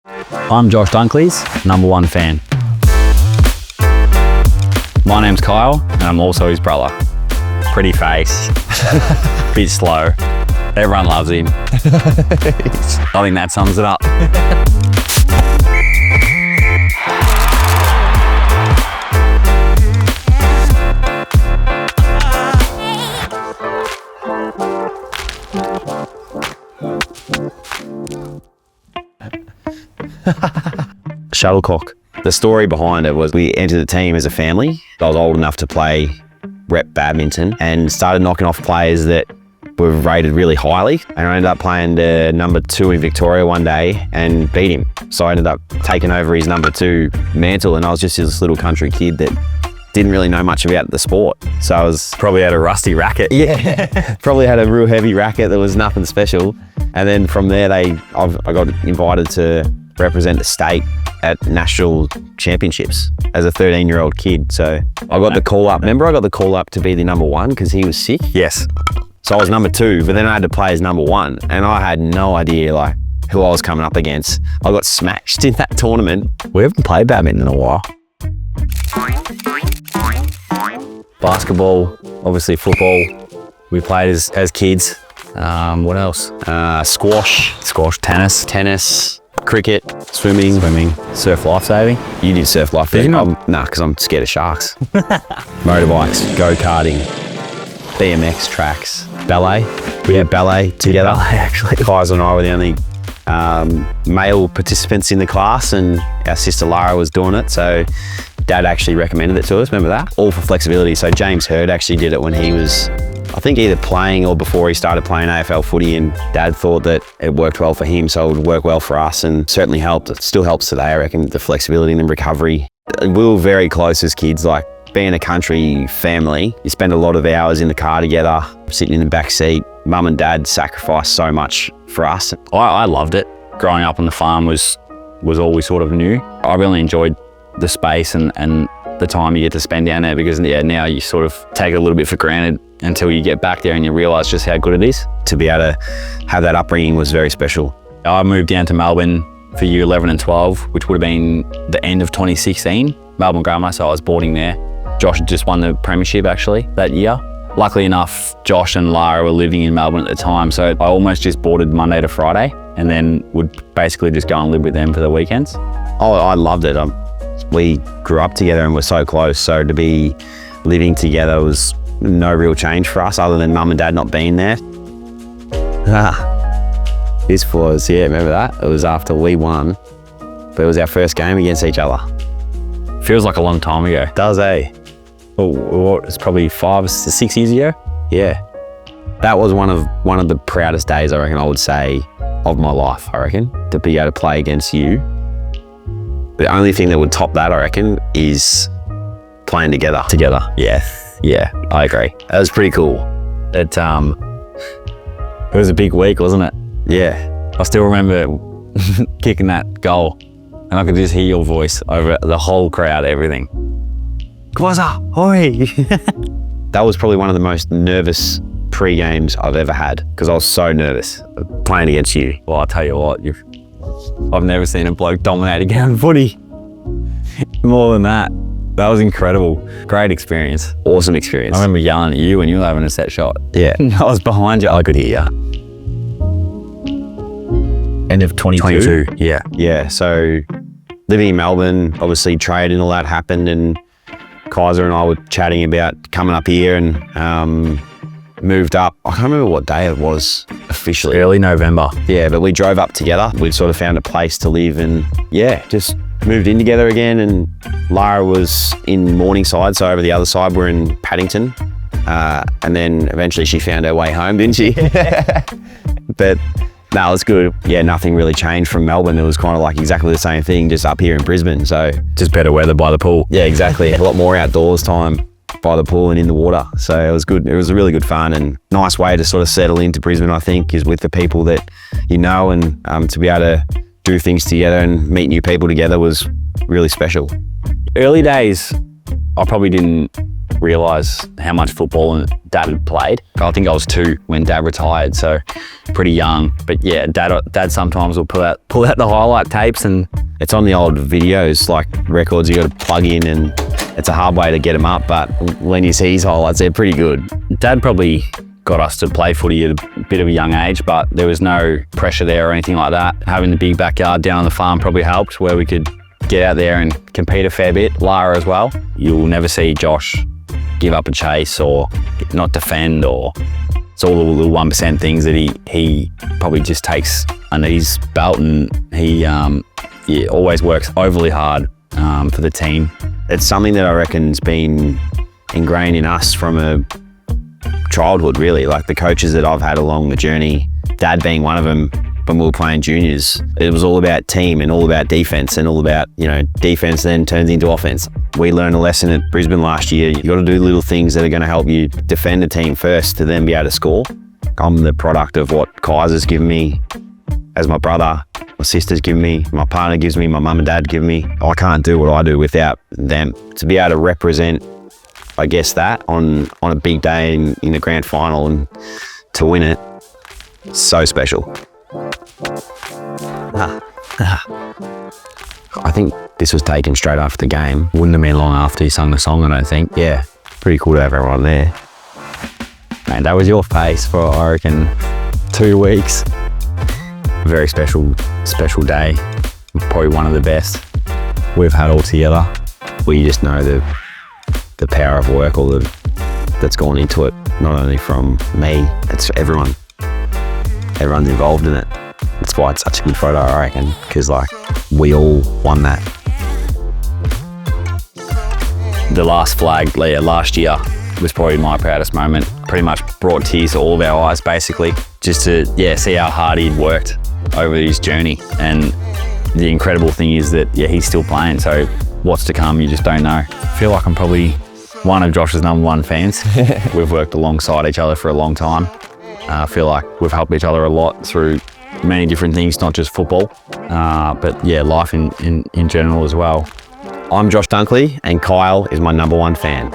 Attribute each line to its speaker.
Speaker 1: I'm Josh Dunkley's No.1 Fan. My name's Kyle, and I'm also his brother. Pretty face, bit slow. Everyone loves him. I think that sums it up.
Speaker 2: Shuttlecock. The story behind it was we entered the team as a family. I was old enough to play rep badminton and started knocking off players that were rated really highly. And I ended up playing the number 2 in Victoria one day and beat him. So I ended up taking over his number 2 mantle, and I was just this little country kid that didn't really know much about the sport. So I was
Speaker 1: Probably had a rusty racket.
Speaker 2: Yeah, probably had a real heavy racket that was nothing special. And then from there, I got invited to represent the state at national championships as a 13-year-old kid. So I got the call up. Remember, I got the call up to be the number 1 because he was sick.
Speaker 1: Yes.
Speaker 2: So I was number 2, but then I had to play as number 1, and I had no idea like who I was coming up against. I got smashed in that tournament.
Speaker 1: We haven't played badminton in a while. Basketball, obviously football. We played as kids. What else?
Speaker 2: Squash,
Speaker 1: Tennis,
Speaker 2: cricket, swimming,
Speaker 1: surf lifesaving.
Speaker 2: You did surf life.
Speaker 1: Did you not?
Speaker 2: Nah, because I'm scared of sharks. Motorbikes, go-karting, BMX tracks, ballet. We had ballet together.
Speaker 1: Ballet, actually.
Speaker 2: Kaiser and I were the only male participants in the class, and our sister Lara was doing it. So Dad actually recommended it to us. Remember that? All for flexibility. So James Hurd actually did it when he was, I think, either playing or before he started playing AFL footy, and Dad thought that it worked well for him, so it would work well for us, and certainly helped. It still helps today, I reckon, the flexibility and the recovery. We were very close as kids, like being a country family. You spend a lot of hours in the car together, sitting in the back seat. Mum and Dad sacrificed so much for us.
Speaker 1: I loved it. Growing up on the farm was all we sort of knew. I really enjoyed the space and the time you get to spend down there, because now you sort of take it a little bit for granted until you get back there and you realise just how good it is.
Speaker 2: To be able to have that upbringing was very special.
Speaker 1: I moved down to Melbourne for year 11 and 12, which would have been the end of 2016. Melbourne Grammar, so I was boarding there. Josh had just won the premiership actually that year. Luckily enough, Josh and Lara were living in Melbourne at the time, so I almost just boarded Monday to Friday and then would basically just go and live with them for the weekends.
Speaker 2: Oh, I loved it. We grew up together and were so close, so to be living together was no real change for us other than Mum and Dad not being there. This was, remember that? It was after we won, but it was our first game against each other.
Speaker 1: Feels like a long time ago.
Speaker 2: Does, eh?
Speaker 1: Well, it's probably 5 or 6 years ago.
Speaker 2: Yeah. That was one of the proudest days, I reckon, I would say, of my life, I reckon, to be able to play against you. The only thing that would top that, I reckon, is playing together.
Speaker 1: Yeah, I agree.
Speaker 2: That was pretty cool.
Speaker 1: It was a big week, wasn't it?
Speaker 2: Yeah.
Speaker 1: I still remember kicking that goal, and I could just hear your voice over the whole crowd, everything.
Speaker 2: Kwaza, hoi! That was probably one of the most nervous pre-games I've ever had, because I was so nervous playing against you.
Speaker 1: Well, I'll tell you what, I've never seen a bloke dominate a game of footy. More than that. That was incredible. Great experience.
Speaker 2: Awesome experience.
Speaker 1: I remember yelling at you when you were having a set shot.
Speaker 2: Yeah.
Speaker 1: I was behind you. I could hear you. End of 22? Yeah.
Speaker 2: Yeah, so living in Melbourne, obviously trade and all that happened, and Kaiser and I were chatting about coming up here and moved up. I can't remember what day it was officially.
Speaker 1: Early November.
Speaker 2: Yeah, but we drove up together. We sort of found a place to live and just moved in together again. And Lara was in Morningside, so over the other side we're in Paddington. And then eventually she found her way home, didn't she? But no, it's good. Yeah, nothing really changed from Melbourne. It was kind of like exactly the same thing, just up here in Brisbane. So
Speaker 1: just better weather by the pool.
Speaker 2: Yeah, exactly. A lot more outdoors time by the pool and in the water. So it was good. It was a really good fun and nice way to sort of settle into Brisbane, I think, is with the people that you know, and to be able to do things together and meet new people together was really special.
Speaker 1: Early days, I probably didn't realise how much football Dad had played. I think I was 2 when Dad retired, so pretty young. But yeah, Dad sometimes will pull out the highlight tapes, and
Speaker 2: it's on the old videos, like records you got to plug in, and it's a hard way to get them up. But when you see his highlights, they're pretty good.
Speaker 1: Dad probably got us to play footy at a bit of a young age, but there was no pressure there or anything like that. Having the big backyard down on the farm probably helped, where we could get out there and compete a fair bit. Lara as well. You'll never see Josh give up a chase or not defend, or it's all the little 1% things that he probably just takes under his belt, and he always works overly hard for the team.
Speaker 2: It's something that I reckon's been ingrained in us from a childhood, really. Like the coaches that I've had along the journey, Dad being one of them, when we were playing juniors, it was all about team and all about defense, and all about, defense then turns into offense. We learned a lesson at Brisbane last year. You got to do little things that are going to help you defend a team first to then be able to score. I'm the product of what Kaiser's given me as my brother, my sister's given me, my partner gives me, my mum and dad give me. I can't do what I do without them. To be able to represent, I guess, that on a big day in the grand final, and to win it, so special.
Speaker 1: I think this was taken straight after the game. Wouldn't have been long after he sung the song, I don't think.
Speaker 2: Yeah, pretty cool to have everyone there.
Speaker 1: Man, that was your face for, I reckon, 2 weeks. Very special day. Probably one of the best we've had all together.
Speaker 2: We just know the power of work, that's gone into it. Not only from me, it's everyone. Everyone's involved in it. That's why it's such a good photo, I reckon, because we all won that.
Speaker 1: The last flag last year was probably my proudest moment. Pretty much brought tears to all of our eyes, basically, just to see how hard he'd worked over his journey. And the incredible thing is that he's still playing, so what's to come, you just don't know. I feel like I'm probably one of Josh's #1 fans. We've worked alongside each other for a long time. I feel like we've helped each other a lot through many different things, not just football, but life in general as well.
Speaker 2: I'm Josh Dunkley, and Kyle is my #1 fan.